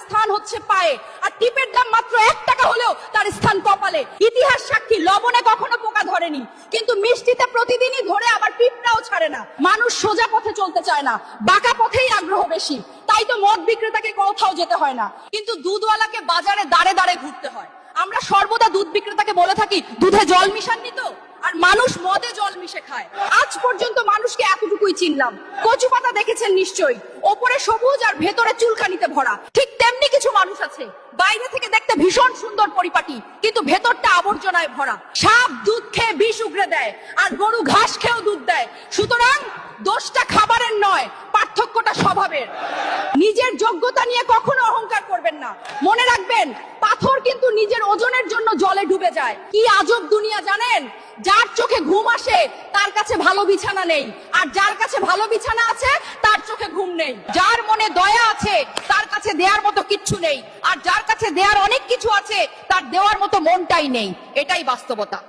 স্থান হচ্ছে পায়ে, আর টিপের দাম মাত্র 1 টাকা হলেও তার স্থান কপালে। ইতিহাস সাক্ষী, লবণে কখনো পোকা ধরেনি, কিন্তু মিষ্টিতে প্রতিদিনই ধরে, আবার পিঁপড়াও ছাড়ে না। মানুষ সোজা পথে চলতে চায় না, বাঁকা পথেই আগ্রহ বেশি। তাই তো মদ বিক্রেতাকে কোথাও যেতে হয় না, কিন্তু দুধওয়ালাকে বাজারে দাঁড়ে দাঁড়ে ঘুরতে হয়। আমরা সর্বদা দুধ বিক্রেতাকে বলে থাকি, দুধে জল মিশাননি তো? আর মানুষ মদে জল মিশে খায়। আজ পর্যন্ত মানুষকে এতটুকুই চিনলাম। কচু পাতা দেখেছেন নিশ্চয়ই, ওপরে সবুজ আর ভেতরে চুলকানিতে ভরা। ঠিক তেমনি কিছু মানুষ আছে, বাইরে থেকে দেখতে ভীষণ সুন্দর পরিপাটি, কিন্তু ভেতরটা আবর্জনায় ভরা। সাপ দুধ খেয়ে বিষ উগরে দেয়, আর গরু ঘাস খেয়েও দুধ দেয়। সুতরাং দোষটা খাবারের নয়, পার্থক্যটা স্বভাবের। নিজের যোগ্যতা নিয়ে কখনো অহংকার করবেন না। মনে রাখবেন, পাথর কিন্তু নিজের ওজনের জন্য জলে ডুবে যায়। কি আজব দুনিয়া জানেন? যার চোখে ঘুম আসে তার কাছে ভালো বিছানা নেই, আর যার কাছে ভালো বিছানা আছে তার চোখে ঘুম নেই। যার মনে দয়া আছে তার কাছে দেওয়ার মতো কিচ্ছু নেই, আর যার কাছে দেওয়ার অনেক কিছু আছে তার দেওয়ার মতো মনটাই নেই। এটাই বাস্তবতা।